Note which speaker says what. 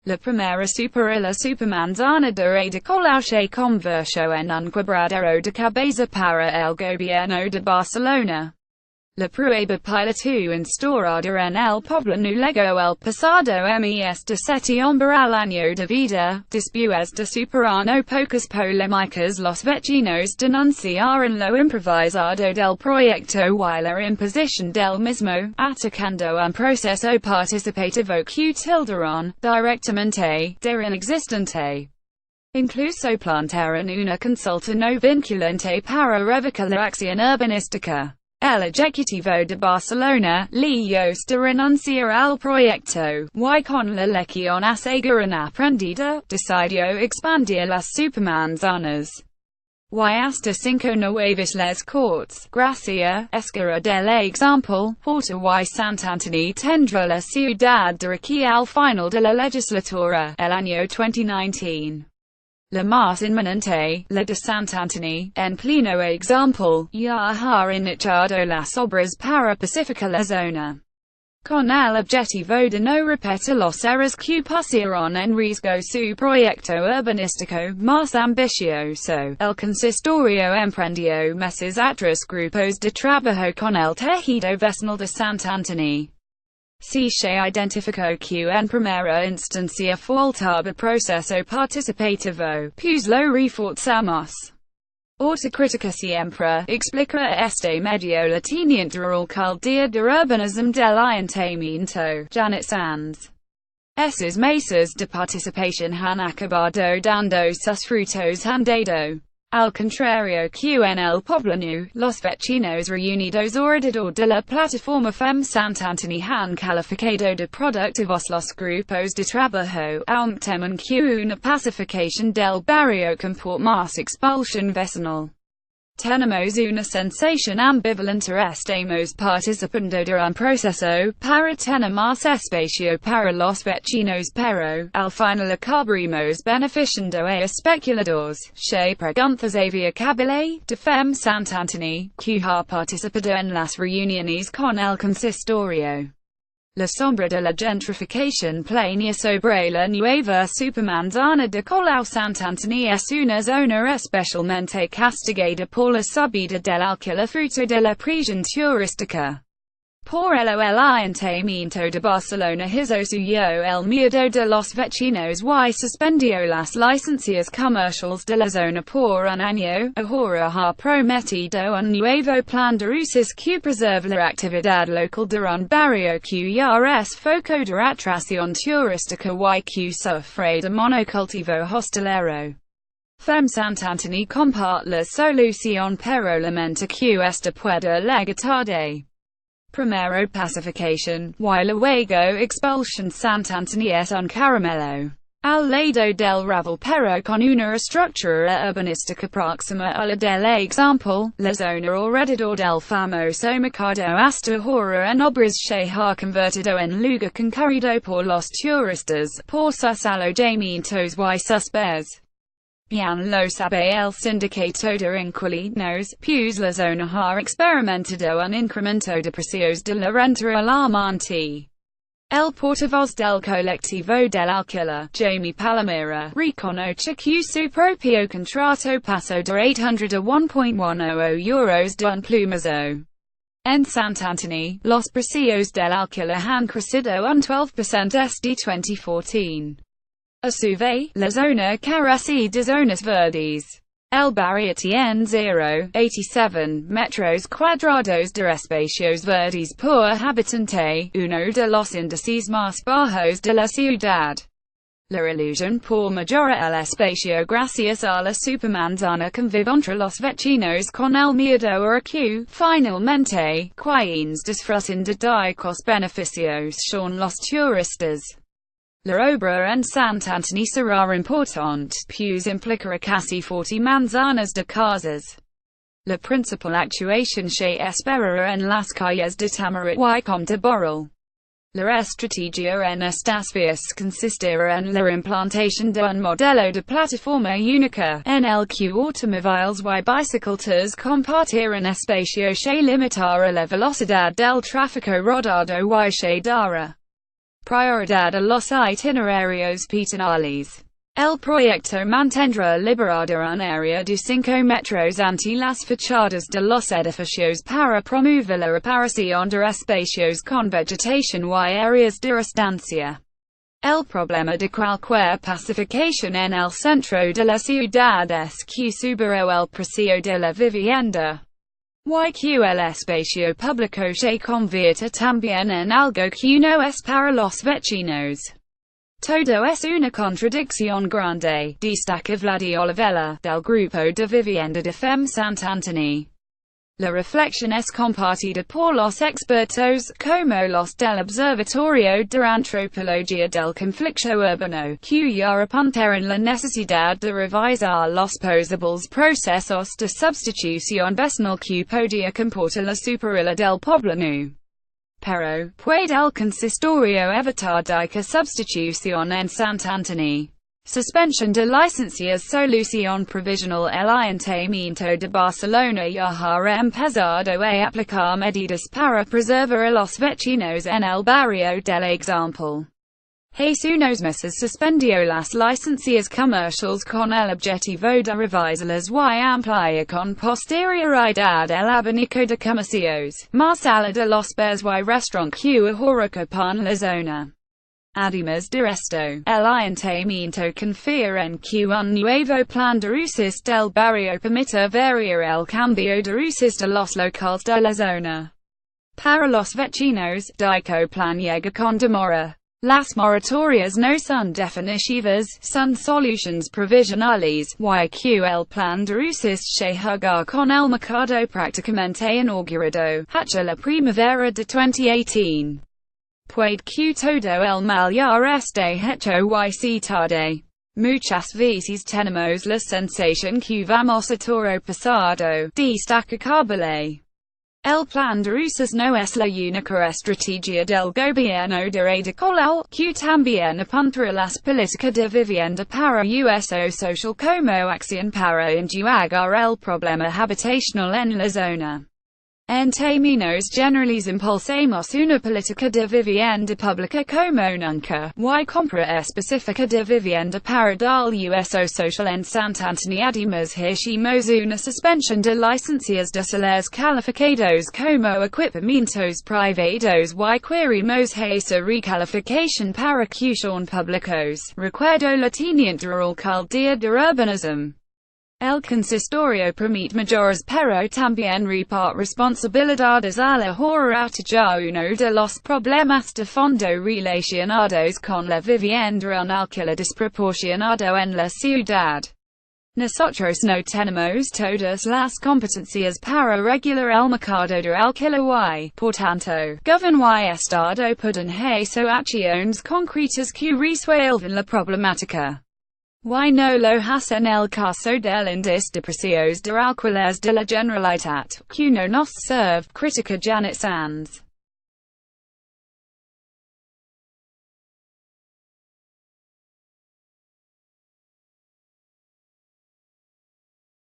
Speaker 1: La primera superilla supermanzana de Ada Colau se convirtió en un quebradero de cabeza para el Gobierno de Barcelona. La prueba piloto instaurada en el Poblenou llegó el pasado mes de setiembre al año de vida. Después de superar no pocas polémicas, los vecinos denunciaron lo improvisado del proyecto y la imposición del mismo, atacando un proceso participativo que tildaron directamente de inexistente. Incluso plantearon una consulta no vinculante para revocar la acción urbanística. El Ejecutivo de Barcelona, lejos de renunciar al proyecto, y con la lección asegurada aprendida, decidió expandir las supermanzanas. Y hasta 5 nuevas les cortes, gracias del ejemplo, Porto y Sant'Antoni tendrá la ciudad de aquí al final de la legislatura, el año 2019. La más inminente, la de Sant'Antoni, en pleno ejemplo, ya ha iniciado las obras para pacificar la zona. Con el objetivo de no repetir los errores que pusieron en riesgo su proyecto urbanístico más ambicioso, el consistorio emprendió meses atrás grupos de trabajo con el tejido vecinal de Sant'Antoni. Se identificó que en primera instancia faltaba proceso participativo, pues lo reforzamos. Autocrítica siempre, explica este medio la teniente alcaldía de urbanismo del ayuntamiento, Janet Sanz. Esos meses de participación han acabado dando sus frutos han dado. Al contrario que en el Poblenou, los vecinos reunidos alrededor de la plataforma FEM Sant'Antoni han calificado de productivos los grupos de trabajo, aunque temen que una pacificación del barrio comporte más expulsión vecinal. Tenemos una sensación ambivalente, estamos participando de un proceso para tener más espacio para los vecinos, pero, al final acabaremos beneficiando a especuladores. Se pregunta Xavier Cabile, de FEM Sant'Antoni, que ha participado en las reuniones con el consistorio. La sombra de la gentrificación plana sobre la nueva supermanzana de Colau. Sant'Antoni es una zona especialmente castigada por la subida del alquiler fruto de la presión turística. Por ello el ayuntamiento de Barcelona hizo suyo el miedo de los vecinos y suspendió las licencias comerciales de la zona por un año. Ahora ha prometido un nuevo plan de usos que preserve la actividad local de un barrio que ya es foco de atracción turística y que sufre de monocultivo hostelero. FEM Sant'Antoni comparte la solución pero lamenta que esta pueda llegar tarde. Primero pacificación, y luego expulsión. Sant'Antoni es un caramelo al lado del raval pero con una estructura urbanística próxima a la del ejemplo. La zona alrededor del famoso mercado hasta ahora en obras se ha convertido en lugar concurrido por los turistas, por sus alojamientos y sus bares. Bien lo sabe el sindicato de inquilinos, pues la zona ha experimentado un incremento de precios de la renta alarmante. El portavoz del colectivo del alquiler, Jaime Palomera, reconoce que su propio contrato pasó de 800 a 1.10 euros de un plumazo. En Sant'Antoni, los precios del alquiler han crecido un 12% desde 2014. A su vez, la zona carece de zonas verdes. El barrio tiene 0,87 metros cuadrados de espacios verdes por habitante, uno de los índices más bajos de la ciudad. La ilusión por mejorar el espacio gracias a la supermanzana convive entre los vecinos con el miedo a que, finalmente, quienes disfruten de dichos beneficios son los turistas. La obra en Sant'Antoni será importante, pues implicará casi 40 manzanas de casas. La principal actuación se esperará en las calles de Tamarit y Comte-Borrell. La estrategia en estas vías consistirá en la implantación de un modelo de plataforma única, en el que automóviles y bicicletas compartirán espacio se limitará la velocidad del tráfico rodado y se dará prioridad a los itinerarios peatonales. El proyecto mantendrá liberada un área de 5 metros ante las fachadas de los edificios para promover la reparación de espacios con vegetación y áreas de estancia. El problema de cualquier pacificación en el centro de la ciudad es que subió el precio de la vivienda. Y que el espacio público se convierte también en algo que no es para los vecinos. Todo es una contradicción grande, destaca Vladi Olivella, del grupo de vivienda de FEM Sant Antoni. La reflexión es compartida por los expertos, como los del Observatorio de Antropología del Conflicto Urbano, cuya apunta en la necesidad de revisar los posibles procesos de substitución vecinal que podía comportar la superilla del Poblenou. Pero, ¿puede el consistorio evitar dicha substitución en Sant Antoni? Suspensión de licencias. Solución provisional. El Ayuntamiento de Barcelona ya ha empezado a aplicar medidas para preservar a los vecinos en el barrio del eixample. Hace unos meses suspendió las licencias comerciales con el objetivo de revisarlas y ampliar con posterioridad el abanico de comercios, más allá de los bares y restaurantes que ahora ocupan la zona. Además de esto, el Ayuntamiento confía en que un nuevo plan de usos del barrio permita variar el cambio de usos de los locales de la zona. Para los vecinos, dicho plan llega con demora. Las moratorias no son definitivas, son soluciones provisionales, y que el plan de usos se juega con el mercado prácticamente inaugurado, hacia la primavera de 2018. Puede que todo el mal ya esté hecho y si tarde. Muchas veces tenemos la sensación que vamos a toro pasado, destaca Cabale. El plan de usos no es la única estrategia del gobierno de Ada Colau, que también apunta a las políticas de vivienda para uso social como acción para enjuagar el problema habitacional en la zona. En términos generales impulsamos una política de vivienda pública como nunca, y compra específica de vivienda para el uso social en Sant Antoni. Además hicimos una suspensión de licencias de alquileres calificados como equipamientos privados y queremos esa recalificación para que son públicos. Recuerdo la teniente alcaldía de urbanismo. El consistorio permite mayores pero también reparte responsabilidades a la hora ya uno de los problemas de fondo relacionados con la vivienda en alquiler desproporcionado en la ciudad. Nosotros no tenemos todas las competencias para regular el mercado de alquiler y, por tanto, gobierno y estado pueden hacer acciones concretas que resuelven la problemática. Y no lo hacen el caso del índice de precios de alquileres de la Generalitat, que no nos serve, critica Janet Sanz.